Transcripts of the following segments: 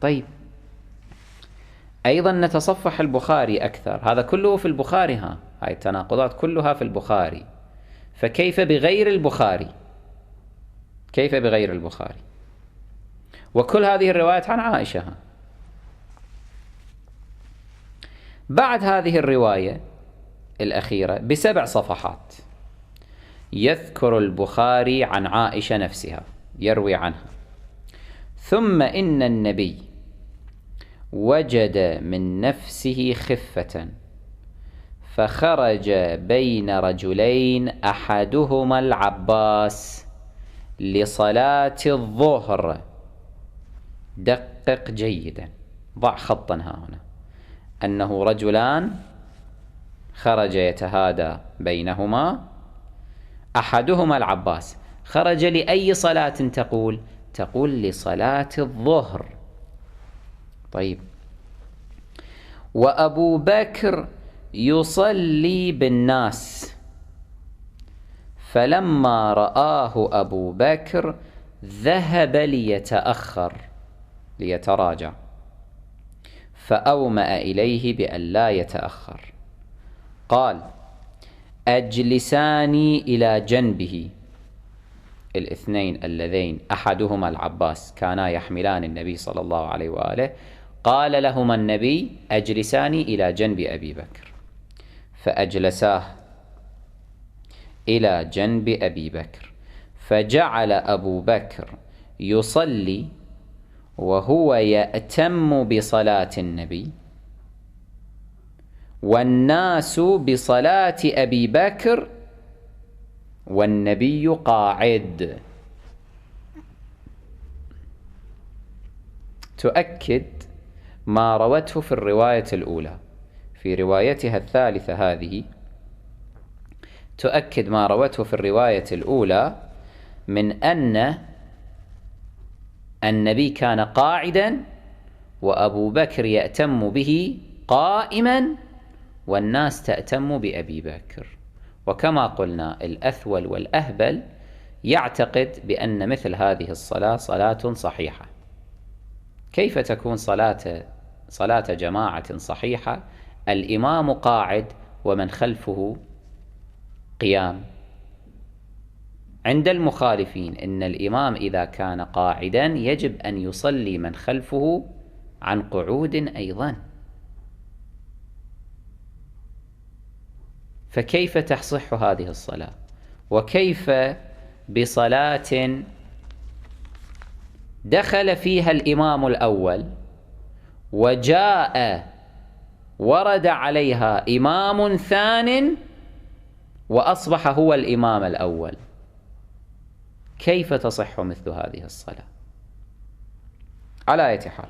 طيب أيضا نتصفح البخاري أكثر، هذا كله في البخاري، هاي التناقضات كلها في البخاري، فكيف بغير البخاري؟ كيف بغير البخاري؟ وكل هذه الروايات عن عائشة. بعد هذه الرواية الأخيرة ب7 صفحات يذكر البخاري عن عائشة نفسها، يروي عنها: ثم إن النبي وجد من نفسه خفة فخرج بين رجلين أحدهما العباس لصلاة الظهر. دقق جيدا، ضع خطا هنا، أنه رجلان خرج يتهادى بينهما، أحدهما العباس. خرج لأي صلاة؟ تقول لصلاة الظهر. طيب، وأبو بكر يصلي بالناس، فلما رآه أبو بكر ذهب ليتأخر ليتراجع، فأومأ إليه بأن لا يتأخر. قال: أجلساني إلى جنبه. الاثنين اللذين أحدهما العباس كانا يحملان النبي صلى الله عليه وآله، قال لهما النبي: أجلساني إلى جنب أبي بكر، فأجلساه إلى جنب أبي بكر، فجعل أبو بكر يصلي وهو يأتم بصلاة النبي، والناس بصلاة أبي بكر والنبي قاعد. تؤكد ما روته في الرواية الأولى. في روايتها الثالثة هذه تؤكد ما روته في الرواية الأولى من أن النبي كان قاعدا وأبو بكر يأتم به قائما والناس تأتم بأبي بكر. وكما قلنا الأثول والأهبل يعتقد بأن مثل هذه الصلاة صلاة صحيحة. كيف تكون صلاة جماعة صحيحة الإمام قاعد ومن خلفه قيام؟ عند المخالفين إن الإمام إذا كان قاعدا يجب أن يصلي من خلفه عن قعود أيضا. فكيف تصح هذه الصلاة؟ وكيف بصلاة دخل فيها الإمام الأول وجاء ورد عليها إمام ثان وأصبح هو الإمام الأول؟ كيف تصح مثل هذه الصلاة؟ على أي حال،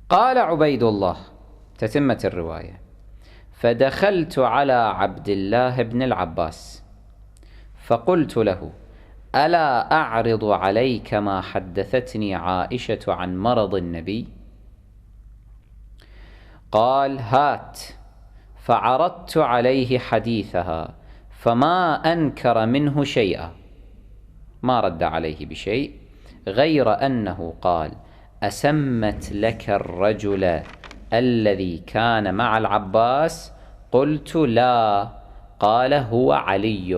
قال عبيد الله، تتمة الرواية: فدخلت على عبد الله بن العباس فقلت له: ألا أعرض عليك ما حدثتني عائشة عن مرض النبي؟ قال: هات. فعرضت عليه حديثها فما أنكر منه شيئا، ما رد عليه بشيء، غير أنه قال: أسمت لك الرجل الذي كان مع العباس؟ قلت: لا. قال: هو علي.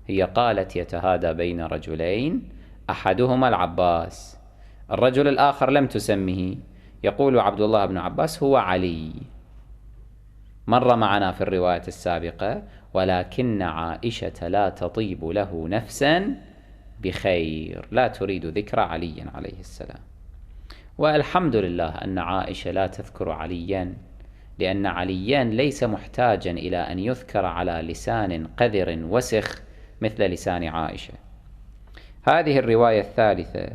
هي قالت يتهادى بين رجلين أحدهما العباس، الرجل الآخر لم تسمه، يقول عبد الله بن عباس: هو علي. مر معنا في الرواية السابقة: ولكن عائشة لا تطيب له نفسا بخير، لا تريد ذكر علي عليه السلام. والحمد لله أن عائشة لا تذكر عليا، لأن عليا ليس محتاجا إلى أن يذكر على لسان قذر وسخ مثل لسان عائشة. هذه الرواية الثالثة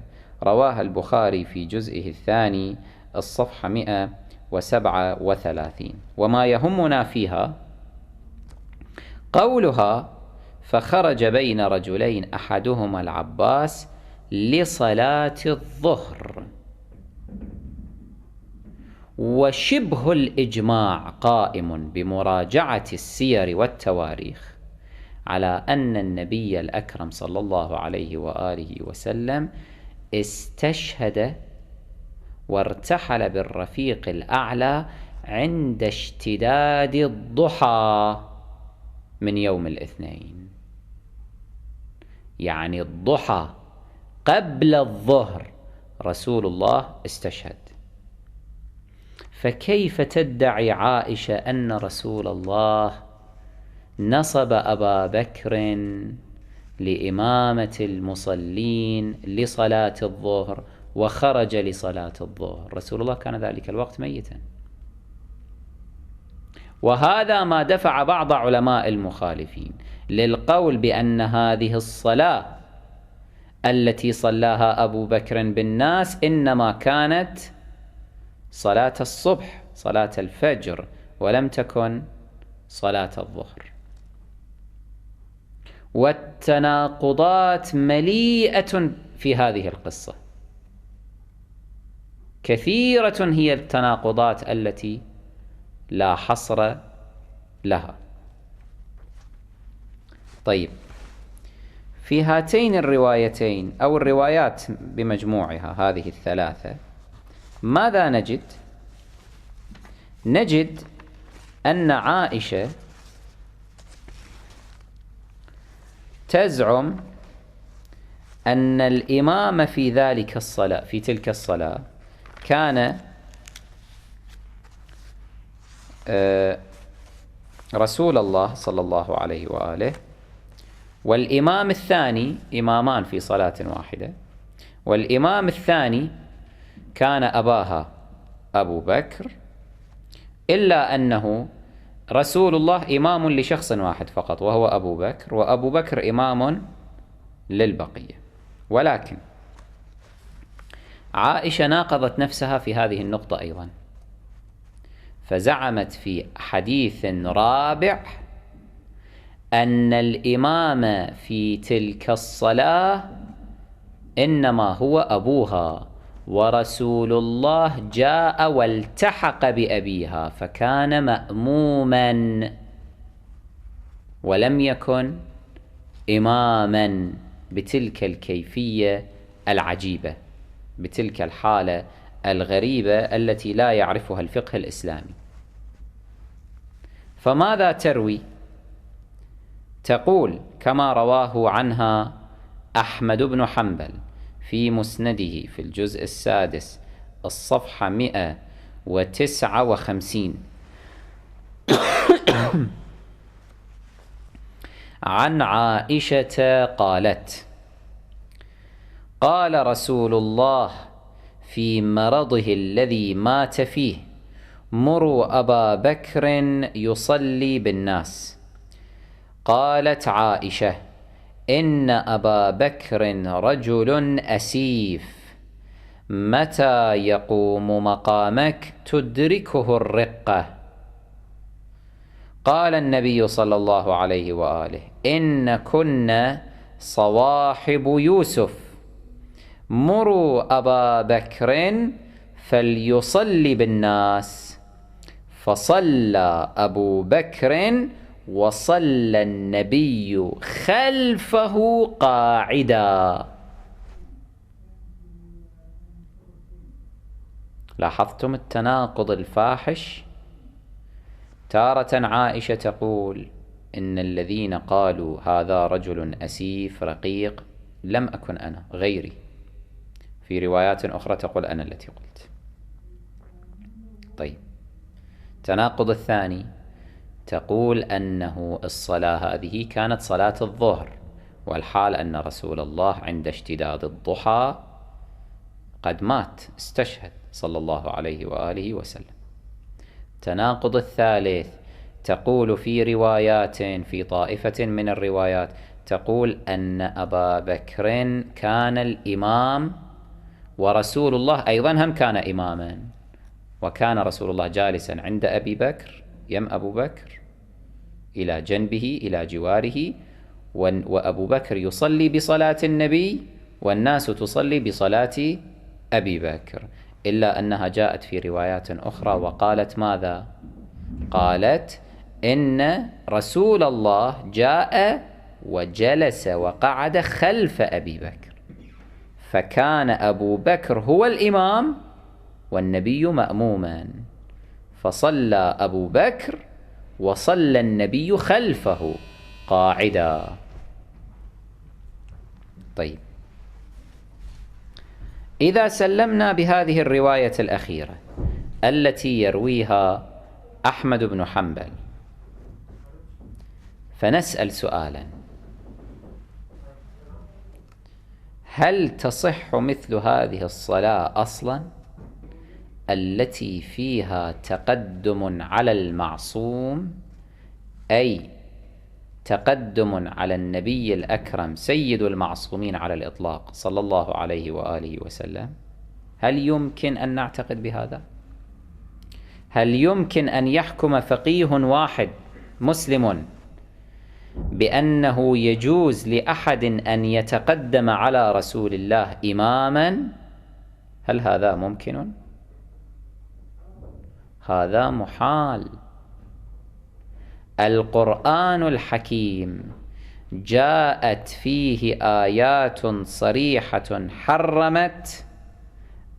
رواها البخاري في جزئه الثاني الصفحة 137، وما يهمنا فيها قولها: فخرج بين رجلين أحدهما العباس لصلاة الظهر. وشبه الإجماع قائم بمراجعة السير والتواريخ على أن النبي الأكرم صلى الله عليه وآله وسلم استشهد وارتحل بالرفيق الأعلى عند اشتداد الضحى من يوم الاثنين، يعني الضحى قبل الظهر رسول الله استشهد. فكيف تدعي عائشة أن رسول الله نصب أبا بكر لإمامة المصلين لصلاة الظهر وخرج لصلاة الظهر؟ رسول الله كان ذلك الوقت ميتا. وهذا ما دفع بعض علماء المخالفين للقول بأن هذه الصلاة التي صلاها أبو بكر بالناس إنما كانت صلاة الصبح، صلاة الفجر، ولم تكن صلاة الظهر. والتناقضات مليئة في هذه القصة، كثيرة هي التناقضات التي لا حصر لها. طيب، في هاتين الروايتين أو الروايات بمجموعها هذه الثلاثة ماذا نجد؟ نجد أن عائشة تزعم أن الإمام في ذلك الصلاة، في تلك الصلاة، كان رسول الله صلى الله عليه وآله، والإمام الثاني، إمامان في صلاة واحدة، والإمام الثاني كان أباها أبو بكر، إلا أنه رسول الله إمام لشخص واحد فقط وهو أبو بكر، وأبو بكر إمام للبقية. ولكن عائشة ناقضت نفسها في هذه النقطة أيضا، فزعمت في حديث رابع أن الإمام في تلك الصلاة إنما هو أبوها، ورسول الله جاء والتحق بأبيها فكان مأموما ولم يكن إماما بتلك الكيفية العجيبة، بتلك الحالة الغريبة التي لا يعرفها الفقه الإسلامي. فماذا تروي؟ تقول كما رواه عنها أحمد بن حنبل في مسنده في الجزء السادس الصفحة 159 عن عائشة قالت: قال رسول الله في مرضه الذي مات فيه: مروا أبا بكر يصلي بالناس. قالت عائشة: إن أبا بكر رجل أسيف، متى يقوم مقامك تدركه الرقة. قال النبي صلى الله عليه وآله: إن كنا صواحب يوسف، مروا أبا بكر فليصلي بالناس. فصلى أبو بكر وصلى النبي خلفه قاعدا. لاحظتم التناقض الفاحش؟ تارة عائشة تقول إن الذين قالوا هذا رجل أسيف رقيق لم أكن أنا، غيري. في روايات أخرى تقول أنا التي قلت. طيب، التناقض الثاني تقول أنه الصلاة هذه كانت صلاة الظهر، والحال أن رسول الله عند اشتداد الضحى قد مات، استشهد صلى الله عليه وآله وسلم. التناقض الثالث تقول في روايات، في طائفة من الروايات تقول أن أبا بكر كان الإمام ورسول الله أيضا هم كان إماما، وكان رسول الله جالسا عند أبي بكر، يم أبو بكر إلى جنبه إلى جواره، وأبو بكر يصلي بصلاة النبي والناس تصلي بصلاة أبي بكر. إلا أنها جاءت في روايات أخرى وقالت ماذا؟ قالت إن رسول الله جاء وجلس وقعد خلف أبي بكر، فكان أبو بكر هو الإمام والنبي مأموما، فصلى أبو بكر وصلى النبي خلفه قاعدا. طيب، إذا سلمنا بهذه الرواية الأخيرة التي يرويها أحمد بن حنبل، فنسأل سؤالا: هل تصح مثل هذه الصلاة أصلا التي فيها تقدم على المعصوم، أي تقدم على النبي الأكرم سيد المعصومين على الإطلاق صلى الله عليه وآله وسلم؟ هل يمكن أن نعتقد بهذا؟ هل يمكن أن يحكم فقيه واحد مسلم بأنه يجوز لأحد أن يتقدم على رسول الله إماما؟ هل هذا ممكن؟ هذا محال. القرآن الحكيم جاءت فيه آيات صريحة حرمت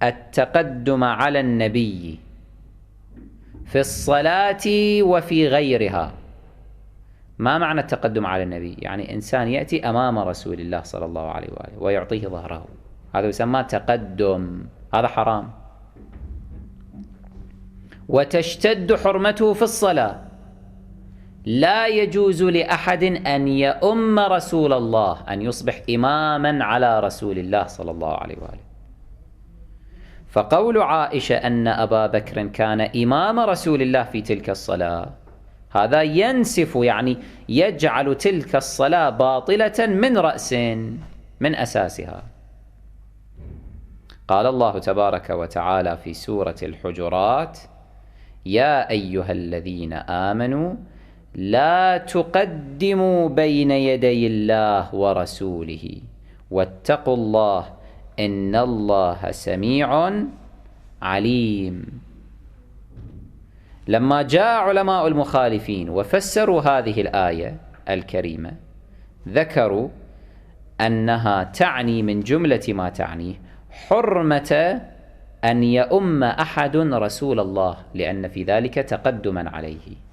التقدم على النبي في الصلاة وفي غيرها. ما معنى التقدم على النبي؟ يعني إنسان يأتي أمام رسول الله صلى الله عليه وآله ويعطيه ظهره، هذا يسمى تقدم، هذا حرام. وتشتد حرمته في الصلاة، لا يجوز لأحد أن يؤم رسول الله، أن يصبح إماما على رسول الله صلى الله عليه وآله. فقول عائشة أن أبا بكر كان إمام رسول الله في تلك الصلاة، هذا ينسف، يعني يجعل تلك الصلاة باطلة من رأس، من أساسها. قال الله تبارك وتعالى في سورة الحجرات: يا أيها الذين آمنوا لا تقدموا بين يدي الله ورسوله واتقوا الله إن الله سميع عليم. لما جاء علماء المخالفين وفسروا هذه الآية الكريمة، ذكروا أنها تعني من جملة ما تعنيه حرمة أن يؤم أحد رسول الله، لأن في ذلك تقدما عليه.